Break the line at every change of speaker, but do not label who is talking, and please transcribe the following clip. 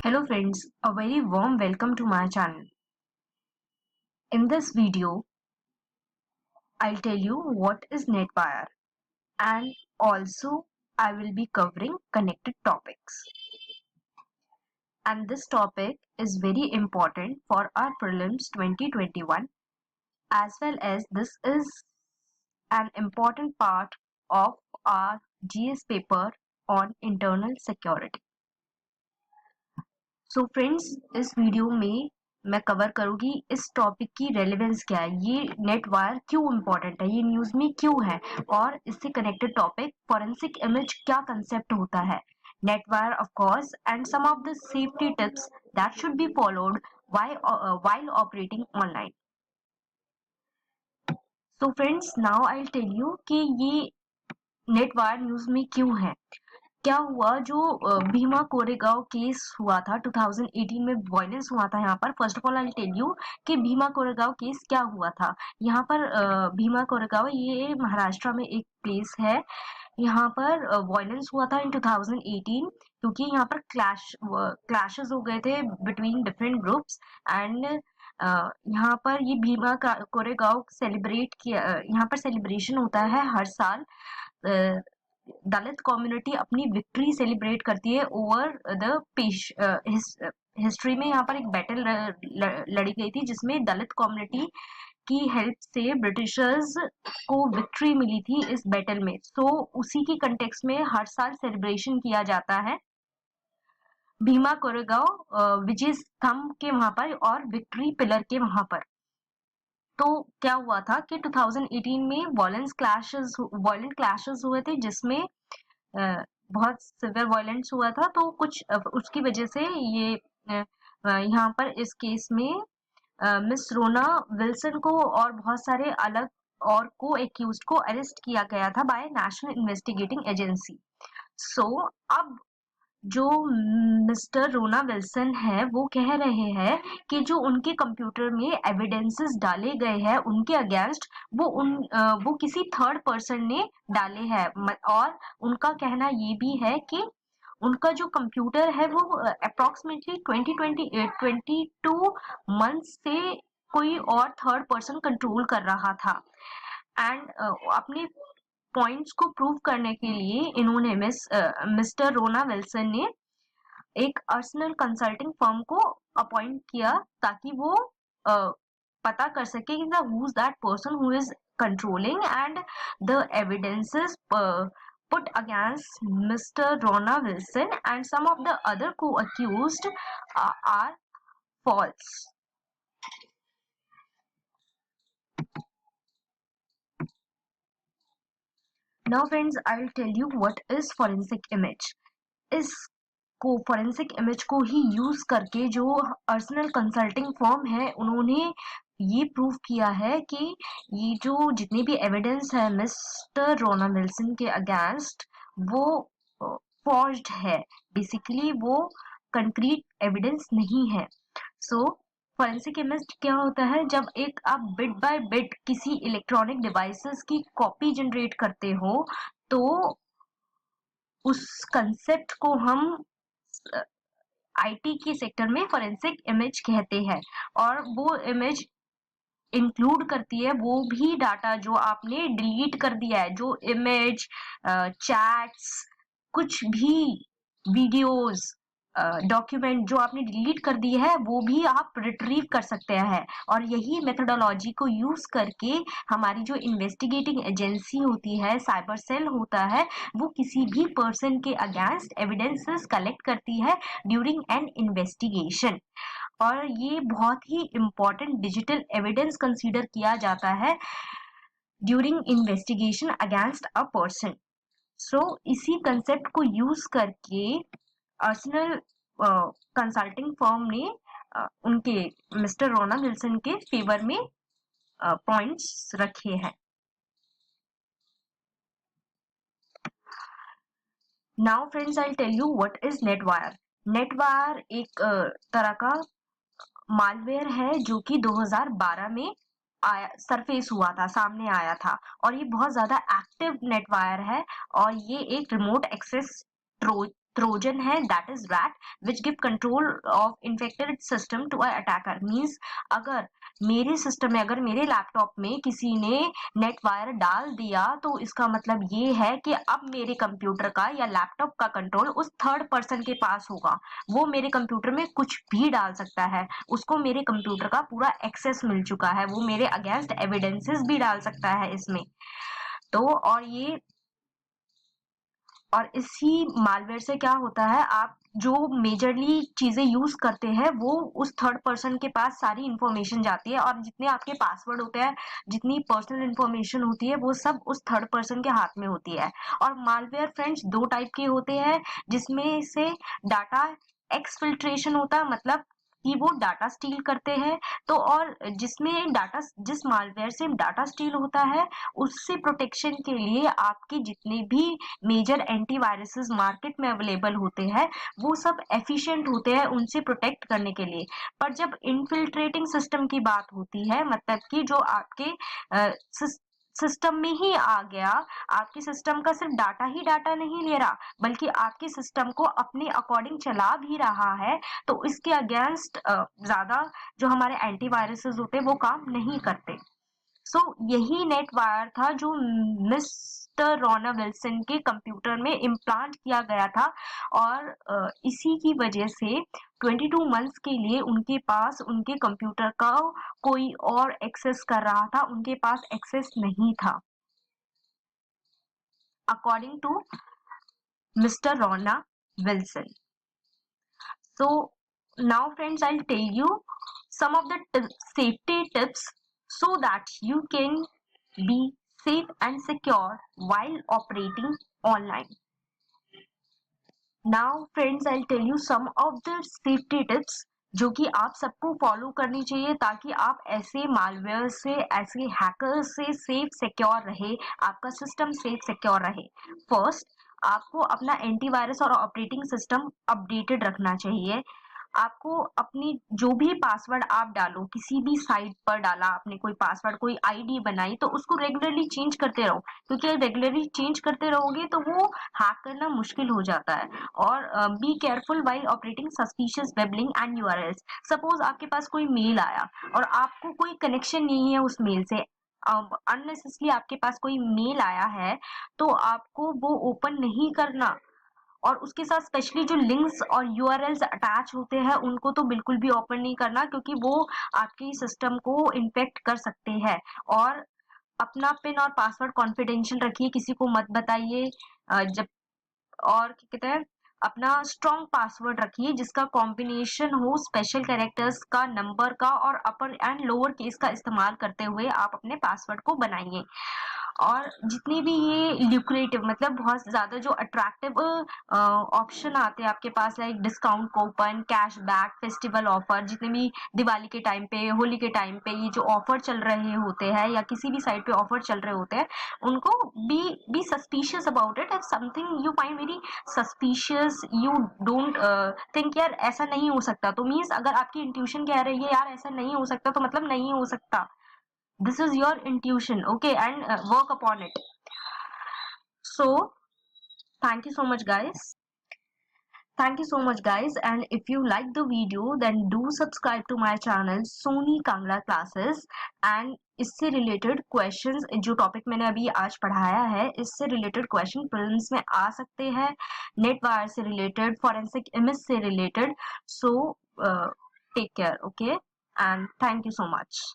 Hello friends, a very warm welcome to my channel. In this video, I'll tell you what is NetWire and also I will be covering connected topics. And this topic is very important for our prelims 2021 as well as this is an important part of our GS paper on internal security. So friends इस video में मैं cover करूंगी इस topic की relevance क्या है, ये net wire क्यों इम्पोर्टेंट है, ये न्यूज में क्यों है और इससे कनेक्टेड टॉपिक फॉरेंसिक इमेज क्या कंसेप्ट होता है, net wire of course and some of the safety tips that should be followed while operating online. So friends now I will tell you कि ये नेट वायर न्यूज में क्यों है. क्या हुआ, जो भीमा कोरेगांव केस हुआ था 2018 में, वायलेंस हुआ था यहाँ पर. First of all I tell you कि भीमा कोरेगांव केस क्या हुआ था. यहाँ पर भीमा कोरेगांव ये महाराष्ट्र में एक प्लेस है. यहाँ पर वायलेंस हुआ था इन 2018 क्योंकि यहाँ पर क्लैशेस हो गए थे बिटवीन डिफरेंट ग्रुप्स एंड यहाँ पर ये भीमा कोरेगांव सेलिब्रेट किया. यहाँ पर सेलिब्रेशन होता है हर साल. दलित कम्युनिटी अपनी विक्ट्री सेलिब्रेट करती है ओवर द हिस्ट्री में. यहाँ पर एक बैटल लड़ी गई थी जिसमें दलित कम्युनिटी की हेल्प से ब्रिटिशर्स को विक्ट्री मिली थी इस बैटल में. सो उसी की कंटेक्स्ट में हर साल सेलिब्रेशन किया जाता है भीमा कोरेगांव विजय स्तंभ के वहां पर और विक्ट्री पिलर के वहां पर. तो क्या हुआ था कि 2018 में वायलेंट क्लैशेस हुए थे जिसमें बहुत सिवियर वायलेंस हुआ था. तो कुछ उसकी वजह से ये यहाँ पर इस केस में मिस रोना विल्सन को और बहुत सारे अलग और को एक्यूज्ड को अरेस्ट किया गया था बाय नेशनल इन्वेस्टिगेटिंग एजेंसी. सो अब जो मिस्टर रोना विल्सन है वो कह रहे हैं कि जो उनके कंप्यूटर में एविडेंसेस डाले गए हैं उनके अगेंस्ट वो किसी थर्ड पर्सन ने डाले हैं. और उनका कहना ये भी है कि उनका जो कंप्यूटर है वो अप्रोक्सीमेटली 22 मंथ्स से कोई और थर्ड पर्सन कंट्रोल कर रहा था. एंड अपने पॉइंट्स को प्रूव करने के लिए इन्होंने मिस्टर रोना विल्सन ने एक आर्सेनल कंसल्टिंग फर्म को अपॉइंट किया ताकि वो पता कर सके कि who's that person who is controlling and the evidences put against Mr. Rona Wilson and some of the other co-accused are false. Now friends, I will tell you what is forensic image. इसको forensic image को ही use करके जो Arsenal consulting firm है उन्होंने ये prove किया है कि ये जो जितने भी एविडेंस है मिस्टर रोना विल्सन के अगेंस्ट वो फॉर्ज्ड है. बेसिकली वो कंक्रीट एविडेंस नहीं है. सो फोरेंसिक इमेज क्या होता है, जब एक आप बिट बाय बिट किसी इलेक्ट्रॉनिक डिवाइसेस की कॉपी जनरेट करते हो तो उस कंसेप्ट को हम आईटी के सेक्टर में फोरेंसिक इमेज कहते हैं. और वो इमेज इंक्लूड करती है वो भी डाटा जो आपने डिलीट कर दिया है, जो इमेज, चैट्स, कुछ भी वीडियोस, डॉक्यूमेंट जो आपने डिलीट कर दिए है वो भी आप रिट्रीव कर सकते हैं. और यही मेथोडोलॉजी को यूज करके हमारी जो इन्वेस्टिगेटिंग एजेंसी होती है, साइबर सेल होता है, वो किसी भी पर्सन के अगेंस्ट एविडेंसेस कलेक्ट करती है ड्यूरिंग एन इन्वेस्टिगेशन. और ये बहुत ही इम्पोर्टेंट डिजिटल एविडेंस कंसीडर किया जाता है during investigation against a person. So इसी कंसेप्ट को यूज करके आर्सेनल कंसल्टिंग फर्म ने उनके मिस्टर रोना विल्सन के फेवर में पॉइंट्स रखे हैं. Now friends, I tell you what is Netwire. Netwire एक तरह का मालवेयर है जो कि 2012 में सरफेस हुआ था, सामने आया था. और ये बहुत ज्यादा एक्टिव नेटवायर है और ये एक रिमोट एक्सेस ट्रोजन है, that is RAT which give control of infected system to a attacker. Means अगर मेरे सिस्टम में, अगर मेरे लैपटॉप में किसी ने नेट वायर डाल दिया तो इसका मतलब ये है कि अब मेरे कंप्यूटर का या लैपटॉप का कंट्रोल उस थर्ड पर्सन के पास होगा। वो मेरे कंप्यूटर में कुछ भी डाल सकता है, उसको मेरे कंप्यूटर का पूरा एक्सेस मिल चुका है, वो मेरे अगेंस्ट एविडेंसेस भी डाल सकता है इसमें। तो और इसी मालवेयर से क्या होता है, आप जो मेजरली चीजें यूज करते हैं वो उस थर्ड पर्सन के पास सारी इंफॉर्मेशन जाती है, और जितने आपके पासवर्ड होते हैं, जितनी पर्सनल इंफॉर्मेशन होती है, वो सब उस थर्ड पर्सन के हाथ में होती है। और मालवेयर फ्रेंड्स दो टाइप के होते हैं, जिसमें से डाटा एक्सफिल्ट्रेशन होता है, मतलब कि वो डाटा स्टील करते हैं। तो और जिसमें डाटा, जिस मालवेयर से डाटा स्टील होता है, उससे प्रोटेक्शन के लिए आपके जितने भी मेजर एंटीवायरसेस मार्केट में अवेलेबल होते हैं, वो सब एफिशिएंट होते हैं उनसे प्रोटेक्ट करने के लिए। पर जब इनफिल्ट्रेटिंग सिस्टम की बात होती है, मतलब कि जो आपके सिस्टम में ही आ गया, आपके सिस्टम का सिर्फ डाटा ही डाटा नहीं ले रहा, बल्कि आपके सिस्टम को अपने अकॉर्डिंग चला भी रहा है, तो इसके अगेंस्ट ज्यादा जो हमारे एंटीवायरसेस होते हैं वो काम नहीं करते। सो यही नेट वायर था जो मिस्टर रोना विल्सन के कंप्यूटर में इम्प्लांट किया गया था, और इसी की वजह से 22 मंथ्स के लिए उनके पास उनके कंप्यूटर का कोई और एक्सेस कर रहा था, उनके पास एक्सेस नहीं था, अकॉर्डिंग टू मिस्टर रोना Wilson. So now friends, I'll tell you some of the safety tips so that you can be safe and secure while operating online. Now friends, I'll tell you some of the safety tips जो कि आप सबको follow करनी चाहिए, ताकि आप ऐसे malware से, ऐसे हैकर से सेफ सिक्योर रहे, आपका सिस्टम सेफ सिक्योर रहे। फर्स्ट, आपको अपना एंटीवायरस और ऑपरेटिंग सिस्टम अपडेटेड रखना चाहिए। आपको अपनी जो भी पासवर्ड आप डालो, किसी भी साइट पर डाला आपने कोई पासवर्ड, कोई आईडी बनाई, तो उसको रेगुलरली चेंज करते रहो, क्योंकि रेगुलरली चेंज करते रहोगे तो वो हैक करना मुश्किल हो जाता है। और be careful while operating suspicious web link and URLs. Suppose आपके पास कोई मेल आया और आपको कोई कनेक्शन नहीं है उस मेल से, अननेसेसरली आपके पास कोई मेल आया है, तो आपको वो ओपन नहीं करना। और उसके साथ स्पेशली जो लिंक्स और यूआरएल्स अटैच होते हैं, उनको तो बिल्कुल भी ओपन नहीं करना, क्योंकि वो आपके सिस्टम को इन्फेक्ट कर सकते हैं। और अपना पिन और पासवर्ड कॉन्फिडेंशियल रखिए, किसी को मत बताइए। जब और क्या कहते हैं, अपना स्ट्रॉन्ग पासवर्ड रखिए जिसका कॉम्बिनेशन हो स्पेशल कैरेक्टर्स का, नंबर का, और अपर एंड लोअर केस का इस्तेमाल करते हुए आप अपने पासवर्ड को बनाइए। और जितनी भी ये ल्यूक्रेटिव, मतलब बहुत ज्यादा जो अट्रैक्टिव ऑप्शन आते हैं आपके पास, like discount coupon, cashback, festival offer, जितने भी दिवाली के टाइम पे, होली के टाइम पे ये जो ऑफर चल रहे होते हैं, या किसी भी साइट पे ऑफर चल रहे होते हैं, उनको be suspicious about it. If something you find very suspicious, you don't think यार ऐसा नहीं हो सकता, तो मीन्स अगर आपकी इंट्यूशन कह रही है यार ऐसा नहीं हो सकता, तो मतलब नहीं हो सकता। This is your intuition, okay, and work upon it. So thank you so much guys. Thank you so much guys, and if you like the video then do subscribe to my channel Soni Kangla Classes, and इससे related questions, जो topic मैंने अभी आज पढ़ाया है, इससे related question prelims में आ सकते हैं, नेट वायर से रिलेटेड, फॉरेंसिक इमेज से related. So take care, okay, and thank you so much.